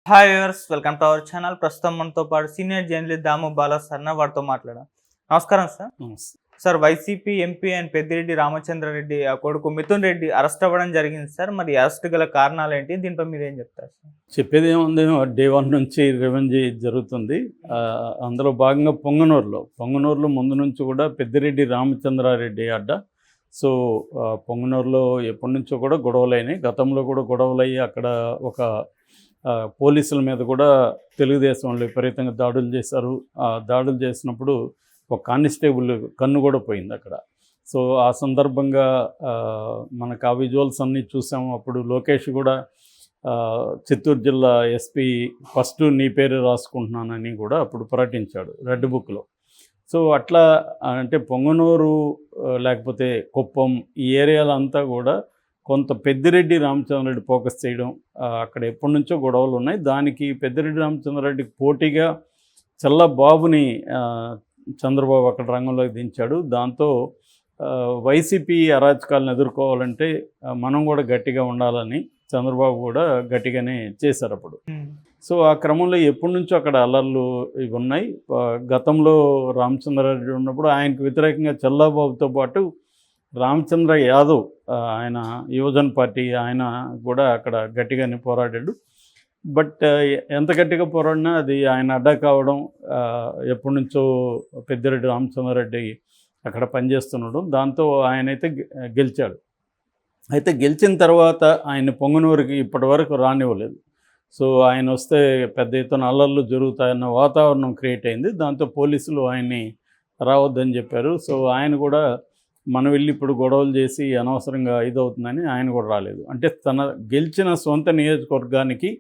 Hi viewers, welcome to our channel. ప్రస్తుతం మనతో పాటు senior journalist Damu Bala sir వారితో మాట్లాడాం. నమస్కారం సార్. నమస్తే. Sir, YCP MP and Peddireddy Ramachandrareddy కొడుకు మిథున్ రెడ్డి అరెస్ట్ అవ్వడం జరిగింది సార్. మరి అరెస్ట్ గల కారణాలు ఏంటి? దీనిపై మీరు ఏం చెప్తారు సార్? చెప్పేది ఏముంది, డే వన్ నుంచి రివెంజ్ జరుగుతుంది. అందులో భాగంగా పొంగనూరులో ముందు నుంచి కూడా పెద్దిరెడ్డి రామచంద్రారెడ్డి అడ్డ. సో పొంగనూరులో ఎప్పటి నుంచో కూడా గొడవలైనాయి. గతంలో కూడా గొడవలయ్యి అక్కడ ఒక పోలీసుల మీద కూడా తెలుగుదేశం వాళ్ళు విపరీతంగా దాడులు చేశారు. దాడులు చేసినప్పుడు ఒక కానిస్టేబుల్ కన్ను కూడా పోయింది అక్కడ. సో ఆ సందర్భంగా మనకు ఆ విజువల్స్ అన్నీ చూసాము. అప్పుడు లోకేష్ కూడా చిత్తూరు జిల్లా ఎస్పీ ఫస్ట్ నీ పేరు రాసుకుంటున్నానని కూడా అప్పుడు ప్రకటించాడు రెడ్ బుక్లో. సో అట్లా అంటే పొంగనూరు లేకపోతే కుప్పం ఈ ఏరియాలంతా కూడా కొంత పెద్దిరెడ్డి రామచంద్రారెడ్డి ఫోకస్ చేయడం, అక్కడ ఎప్పటి నుంచో గొడవలు ఉన్నాయి. దానికి పెద్దిరెడ్డి రామచంద్రారెడ్డికి పోటీగా చల్లబాబుని చంద్రబాబు అక్కడ రంగంలోకి దించాడు. దాంతో వైసీపీ అరాచకాలను ఎదుర్కోవాలంటే మనం కూడా గట్టిగా ఉండాలని చంద్రబాబు కూడా గట్టిగానే చేశారు అప్పుడు. సో ఆ క్రమంలో ఎప్పటి నుంచో అక్కడ అల్లర్లు ఇవి ఉన్నాయి. గతంలో రామచంద్రారెడ్డి ఉన్నప్పుడు ఆయనకు వ్యతిరేకంగా చల్లబాబుతో పాటు రామచంద్ర యాదవ్, ఆయన యువజన పార్టీ, ఆయన కూడా అక్కడ గట్టిగానే పోరాడాడు. బట్ ఎంత గట్టిగా పోరాడినా అది ఆయన అడ్డా కావడం, ఎప్పటి నుంచో పెద్దిరెడ్డి రామచంద్రారెడ్డి అక్కడ పనిచేస్తున్నాడు. దాంతో ఆయనైతే గెలిచాడు. అయితే గెలిచిన తర్వాత ఆయన పొంగనూరుకి ఇప్పటి వరకు రానివ్వలేదు. సో ఆయన వస్తే పెద్ద ఎత్తున అల్లర్లు జరుగుతాయన్న వాతావరణం క్రియేట్ అయింది. దాంతో పోలీసులు ఆయన్ని రావద్దని చెప్పారు. సో ఆయన కూడా మనం వెళ్ళి ఇప్పుడు గొడవలు చేసి అనవసరంగా ఇదవుతుందని ఆయన కూడా రాలేదు. అంటే తన గెలిచిన సొంత నియోజకవర్గానికి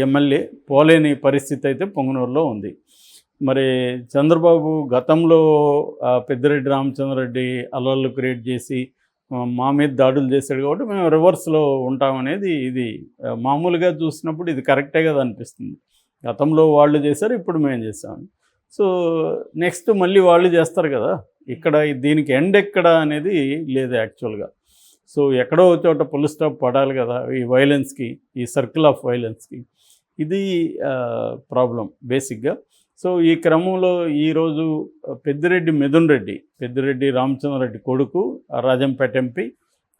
ఎమ్మెల్యే పోలేని పరిస్థితి అయితే పొంగనూరులో ఉంది. మరి చంద్రబాబు గతంలో పెద్దిరెడ్డి రామచంద్రారెడ్డి అల్లర్లు క్రియేట్ చేసి మా మీద దాడులు చేశాడు కాబట్టి మేము రివర్స్లో ఉంటామనేది ఇది మామూలుగా చూసినప్పుడు ఇది కరెక్టే కదా అనిపిస్తుంది. గతంలో వాళ్ళు చేశారు, ఇప్పుడు మేము చేసాము. సో నెక్స్ట్ మళ్ళీ వాళ్ళు చేస్తారు కదా. ఇక్కడ దీనికి ఎండ్ ఎక్కడ అనేది లేదు యాక్చువల్గా. సో ఎక్కడో చోట ఫుల్ స్టాప్ పడాలి కదా ఈ వైలెన్స్కి, ఈ సర్కిల్ ఆఫ్ వైలెన్స్కి. ఇది ప్రాబ్లం బేసిక్గా. సో ఈ క్రమంలో ఈరోజు పెద్దిరెడ్డి రామచంద్రారెడ్డి కొడుకు రాజంపేట ఎంపీ,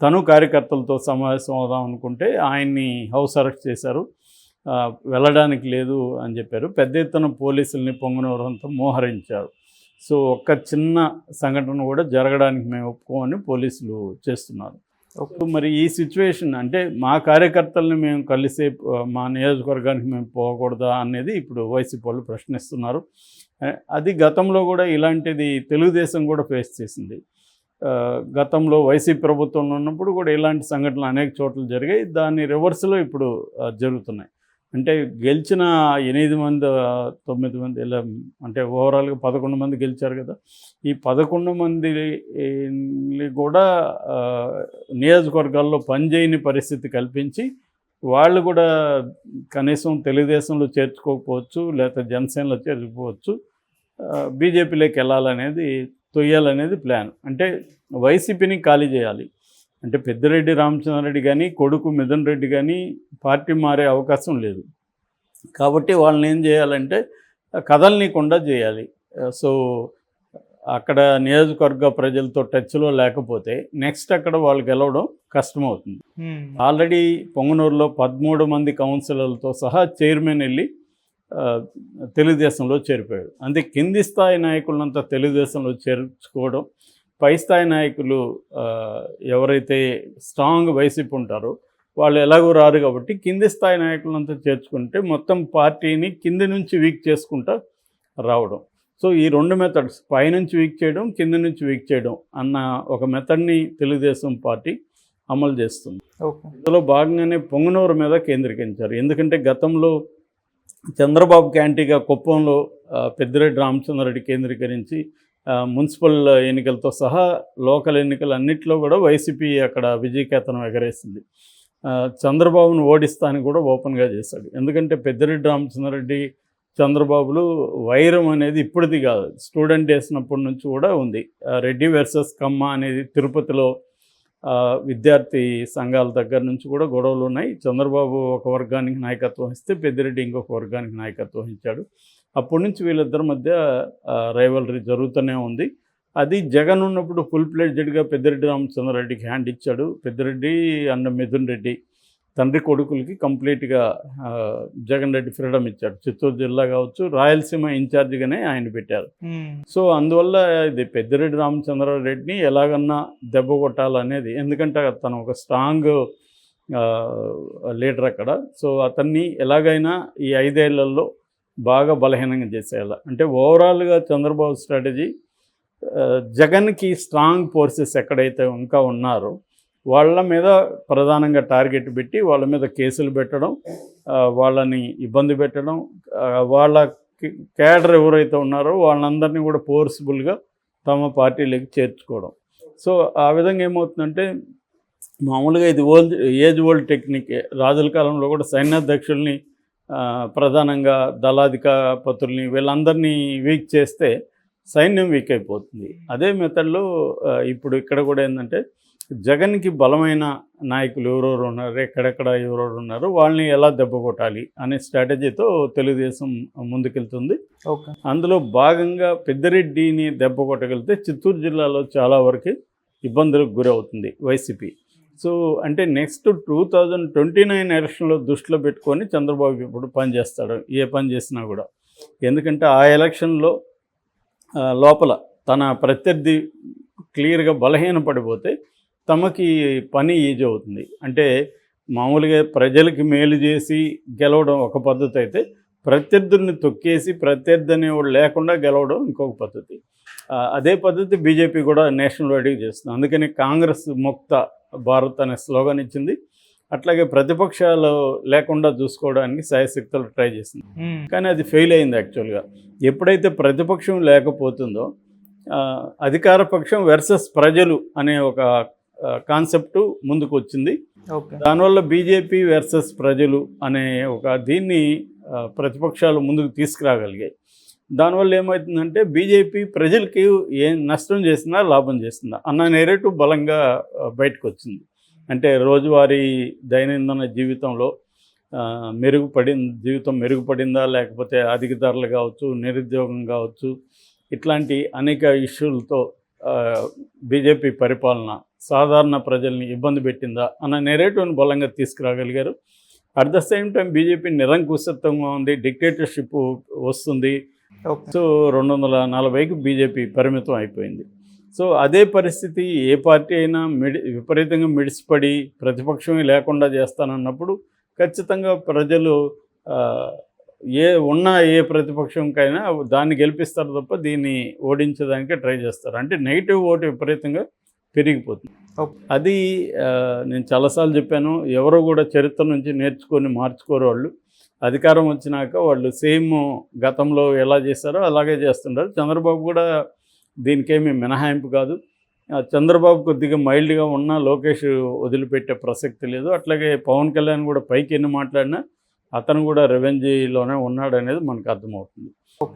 తను కార్యకర్తలతో సమావేశం అవుదాం అనుకుంటే ఆయన్ని హౌస్ అరెస్ట్ చేశారు. వెళ్ళడానికి లేదు అని చెప్పారు. పెద్ద ఎత్తున పోలీసుల్ని పొంగనూరంతా మోహరించారు. సో ఒక్క చిన్న సంఘటన కూడా జరగడానికి మేము ఒప్పుకోమని పోలీసులు చేస్తున్నారు. మరి ఈ సిచ్యువేషన్ అంటే మా కార్యకర్తల్ని మేము కలిసే మా నియోజకవర్గానికి మేము పోకూడదా అనేది ఇప్పుడు వైసీపీ వాళ్ళు ప్రశ్నిస్తున్నారు. అది గతంలో కూడా ఇలాంటిది తెలుగుదేశం కూడా ఫేస్ చేసింది. గతంలో వైసీపీ ప్రభుత్వంలో ఉన్నప్పుడు కూడా ఇలాంటి సంఘటనలు అనేక చోట్ల జరిగాయి. దాని రివర్స్లో ఇప్పుడు జరుగుతున్నాయి. అంటే గెలిచిన 8 మంది 9 మంది ఇలా అంటే ఓవరాల్గా 11 మంది గెలిచారు కదా. ఈ 11 మంది కూడా నియోజకవర్గాల్లో పనిచేయని పరిస్థితి కల్పించి వాళ్ళు కూడా కనీసం తెలుగుదేశంలో చేర్చుకోకపోవచ్చు, లేకపోతే జనసేనలో చేర్చుకోవచ్చు, బీజేపీలోకి వెళ్ళాలనేది తొయ్యాలనేది ప్లాన్. అంటే వైసీపీని ఖాళీ చేయాలి. అంటే పెద్దిరెడ్డి రామచంద్రారెడ్డి కానీ కొడుకు మిథున్ రెడ్డి కానీ పార్టీ మారే అవకాశం లేదు. కాబట్టి వాళ్ళని ఏం చేయాలంటే కదలనీయకుండా చేయాలి. సో అక్కడ నియోజకవర్గ ప్రజలతో టచ్లో లేకపోతే నెక్స్ట్ అక్కడ వాళ్ళు గెలవడం కష్టమవుతుంది. ఆల్రెడీ పొంగనూరులో 13 మంది కౌన్సిలర్లతో సహా చైర్మన్ వెళ్ళి తెలుగుదేశంలో చేరిపోయాడు. అందుకే కింది స్థాయి నాయకులంతా తెలుగుదేశంలో చేర్చుకోవడం, పై స్థాయి నాయకులు ఎవరైతే స్ట్రాంగ్ వైసీపీ ఉంటారో వాళ్ళు ఎలాగో రారు కాబట్టి కింది స్థాయి నాయకులంతా చేర్చుకుంటే మొత్తం పార్టీని కింది నుంచి వీక్ చేసుకుంటా రావడం. సో ఈ 2 మెథడ్స్, పైనుంచి వీక్ చేయడం, కింది నుంచి వీక్ చేయడం అన్న ఒక మెథడ్ని తెలుగుదేశం పార్టీ అమలు చేస్తుంది. ఇందులో భాగంగానే పొంగనూరు మీద కేంద్రీకరించారు. ఎందుకంటే గతంలో చంద్రబాబు క్యాంటీగా కుప్పంలో పెద్దిరెడ్డి రామచంద్రారెడ్డి కేంద్రీకరించి మున్సిపల్ ఎన్నికలతో సహా లోకల్ ఎన్నికలు అన్నింటిలో కూడా వైసీపీ అక్కడ విజయకేతనం ఎగరేసింది. చంద్రబాబును ఓడిస్తాని కూడా ఓపెన్గా చేశాడు. ఎందుకంటే పెద్దిరెడ్డి రామచంద్రారెడ్డి చంద్రబాబులు వైరం అనేది ఇప్పటిది కాదు, స్టూడెంట్ వేసినప్పటి నుంచి కూడా ఉంది. రెడ్డి వర్సెస్ కమ్మ అనేది తిరుపతిలో విద్యార్థి సంఘాల దగ్గర నుంచి కూడా గొడవలు ఉన్నాయి. చంద్రబాబు ఒక వర్గానికి నాయకత్వం ఇస్తే పెద్దిరెడ్డి ఇంకొక వర్గానికి నాయకత్వం ఇచ్చాడు. అప్పటి నుంచి వీళ్ళిద్దరి మధ్య రైవలరీ జరుగుతూనే ఉంది. అది జగన్ ఉన్నప్పుడు ఫుల్ ప్లేడ్జెడ్గా పెద్దిరెడ్డి రామచంద్రారెడ్డికి హ్యాండ్ ఇచ్చాడు. పెద్దిరెడ్డి అండ్ మిథున్ రెడ్డి తండ్రి కొడుకులకి కంప్లీట్గా జగన్ రెడ్డి ఫ్రీడమ్ ఇచ్చాడు. చిత్తూరు జిల్లా కావచ్చు, రాయలసీమ ఇన్ఛార్జిగానే ఆయన పెట్టారు. సో అందువల్ల ఇది పెద్దిరెడ్డి రామచంద్రారెడ్డిని ఎలాగన్నా దెబ్బ కొట్టాలనేది, ఎందుకంటే తను ఒక స్ట్రాంగ్ లీడర్ అక్కడ. సో అతన్ని ఎలాగైనా ఈ 5 ఏళ్లలో బాగా బలహీనంగా చేసేయాలి. అంటే ఓవరాల్గా చంద్రబాబు స్ట్రాటజీ జగన్కి స్ట్రాంగ్ ఫోర్సెస్ ఎక్కడైతే ఇంకా ఉన్నారో వాళ్ళ మీద ప్రధానంగా టార్గెట్ పెట్టి వాళ్ళ మీద కేసులు పెట్టడం, వాళ్ళని ఇబ్బంది పెట్టడం, వాళ్ళ క్యాడర్ ఎవరైతే ఉన్నారో వాళ్ళందరినీ కూడా ఫోర్స్ఫుల్గా తమ పార్టీలోకి చేర్చుకోవడం. సో ఆ విధంగా ఏమవుతుందంటే, మామూలుగా ఇది ఏజ్ ఓల్డ్ టెక్నిక్. రాజుల కాలంలో కూడా సైన్యాధ్యక్షుల్ని ప్రధానంగా దళాధిపతుల్ని వీళ్ళందరినీ వీక్ చేస్తే సైన్యం వీక్ అయిపోతుంది. అదే మెథడ్లో ఇప్పుడు ఇక్కడ కూడా ఏంటంటే, జగన్కి బలమైన నాయకులు ఎవరెవరు ఉన్నారు, ఎక్కడెక్కడ ఎవరెవరు ఉన్నారు, వాళ్ళని ఎలా దెబ్బ కొట్టాలి అనే స్ట్రాటజీతో తెలుగుదేశం ముందుకెళ్తుంది. అందులో భాగంగా పెద్దిరెడ్డిని దెబ్బ కొట్టగలిగితే చిత్తూరు జిల్లాలో చాలా వరకు ఇబ్బందులకు గురవుతుంది వైసీపీ. సో అంటే నెక్స్ట్ 2029 ఎలక్షన్లో దృష్టిలో పెట్టుకొని చంద్రబాబు ఇప్పుడు పనిచేస్తాడు, ఏ పని చేసినా కూడా. ఎందుకంటే ఆ ఎలక్షన్లో లోపల తన ప్రత్యర్థి క్లియర్గా బలహీనపడిపోతే తమకి పని ఈజీ అవుతుంది. అంటే మామూలుగా ప్రజలకి మేలు చేసి గెలవడం ఒక పద్ధతి అయితే, ప్రత్యర్థుల్ని తొక్కేసి ప్రత్యర్థి అనేవాడు లేకుండా గెలవడం ఇంకొక పద్ధతి. అదే పద్ధతి బీజేపీ కూడా నేషనల్ వైడ్గా చేస్తుంది. అందుకని కాంగ్రెస్ ముక్త భారత్ అనే స్లోగన్ ఇచ్చింది. అట్లాగే ప్రతిపక్షాలు లేకుండా చూసుకోవడానికి శాయశక్తులు ట్రై చేసింది. కానీ అది ఫెయిల్ అయింది యాక్చువల్గా. ఎప్పుడైతే ప్రతిపక్షం లేకపోతుందో అధికార పక్షం వర్సెస్ ప్రజలు అనే ఒక కాన్సెప్టు ముందుకు వచ్చింది. దానివల్ల బీజేపీ వర్సెస్ ప్రజలు అనే ఒక దీన్ని ప్రతిపక్షాలు ముందుకు తీసుకురాగలిగాయి. దానివల్ల ఏమవుతుందంటే, బీజేపీ ప్రజలకి ఏం నష్టం చేసిందా లాభం చేసిందా అన్న నెరేటివ్ బలంగా బయటకు వచ్చింది. అంటే రోజువారీ దైనందిన జీవితంలో జీవితం మెరుగుపడిందా, లేకపోతే అధిక ధరలు కావచ్చు, నిరుద్యోగం కావచ్చు, ఇట్లాంటి అనేక ఇష్యూలతో బీజేపీ పరిపాలన సాధారణ ప్రజల్ని ఇబ్బంది పెట్టిందా అన్న నెరేటివ్ని బలంగా తీసుకురాగలిగారు. At the same time BJP నిరంకుశత్వంగా ఉంది, డిక్టేటర్షిప్ వస్తుంది. సో 240కి బీజేపీ పరిమితం అయిపోయింది. సో అదే పరిస్థితి ఏ పార్టీ అయినా విపరీతంగా మిడిసిపడి ప్రతిపక్షమే లేకుండా చేస్తానన్నప్పుడు ఖచ్చితంగా ప్రజలు ఏ ప్రతిపక్షంకైనా దాన్ని గెలిపిస్తారు తప్ప దీన్ని ఓడించడానికే ట్రై చేస్తారు. అంటే నెగిటివ్ ఓటు విపరీతంగా పెరిగిపోతుంది. అది నేను చాలాసార్లు చెప్పాను, ఎవరో కూడా చరిత్ర నుంచి నేర్చుకొని మార్చుకోరు. వాళ్ళు అధికారం వచ్చినాక వాళ్ళు సేమ్ గతంలో ఎలా చేస్తారో అలాగే చేస్తుంటారు. చంద్రబాబు కూడా దీనికేమీ మినహాయింపు కాదు. చంద్రబాబు కొద్దిగా మైల్డ్గా ఉన్నా లోకేష్ వదిలిపెట్టే ప్రసక్తి లేదు. అట్లాగే పవన్ కళ్యాణ్ కూడా పైకి ఎన్ని మాట్లాడినా అతను కూడా రెవెంజీలోనే ఉన్నాడు అనేది మనకు అర్థమవుతుంది.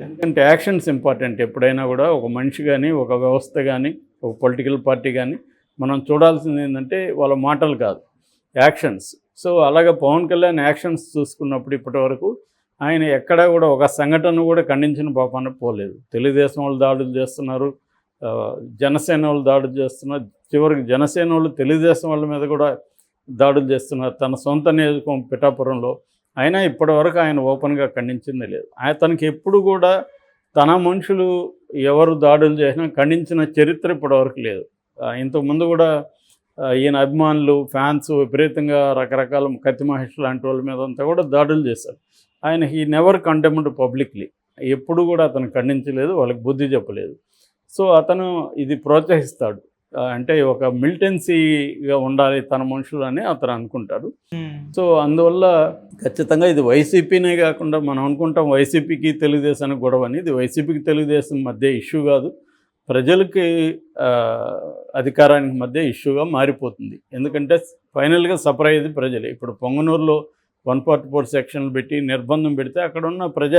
ఎందుకంటే యాక్షన్స్ ఇంపార్టెంట్. ఎప్పుడైనా కూడా ఒక మనిషి కానీ, ఒక వ్యవస్థ కానీ, ఒక పొలిటికల్ పార్టీ కానీ మనం చూడాల్సింది ఏంటంటే వాళ్ళ మాటలు కాదు, యాక్షన్స్. సో అలాగే పవన్ కళ్యాణ్ యాక్షన్స్ చూసుకున్నప్పుడు ఇప్పటివరకు ఆయన ఎక్కడా కూడా ఒక సంఘటన కూడా ఖండించిన పాపాన పోలేదు. తెలుగుదేశం వాళ్ళు దాడులు చేస్తున్నారు, జనసేన వాళ్ళు దాడులు చేస్తున్నారు, చివరికి జనసేన వాళ్ళు తెలుగుదేశం వాళ్ళ మీద కూడా దాడులు చేస్తున్నారు తన సొంత నియోజకవర్గం పిఠాపురంలో. అయినా ఇప్పటివరకు ఆయన ఓపెన్గా ఖండించింది లేదు. తనకి ఎప్పుడు కూడా తన మనుషులు ఎవరు దాడులు చేసినా ఖండించిన చరిత్ర ఇప్పటివరకు లేదు. ఇంతకుముందు కూడా ఈయన అభిమానులు, ఫ్యాన్స్ విపరీతంగా రకరకాల కత్తి మహేష్ లాంటి వాళ్ళ మీద అంతా కూడా దాడులు చేశారు. ఆయన హీ నెవర్ కండెమ్డ్ పబ్లిక్లీ. ఎప్పుడు కూడా అతను ఖండించలేదు, వాళ్ళకి బుద్ధి చెప్పలేదు. సో అతను ఇది ప్రోత్సహిస్తాడు. అంటే ఒక మిలిటెన్సీగా ఉండాలి తన మనుషులు అని అతను అనుకుంటాడు. సో అందువల్ల ఖచ్చితంగా ఇది వైసీపీనే కాకుండా మనం అనుకుంటాం వైసీపీకి తెలుగుదేశానికి గొడవ అని. ఇది వైసీపీకి తెలుగుదేశం మధ్య ఇష్యూ కాదు, ప్రజలకి అధికారానికి మధ్య ఇష్యూగా మారిపోతుంది. ఎందుకంటే ఫైనల్గా సఫర్ అయ్యేది ప్రజలే. ఇప్పుడు పొంగనూరులో 144 సెక్షన్లు పెట్టి నిర్బంధం పెడితే అక్కడ ఉన్న ప్రజా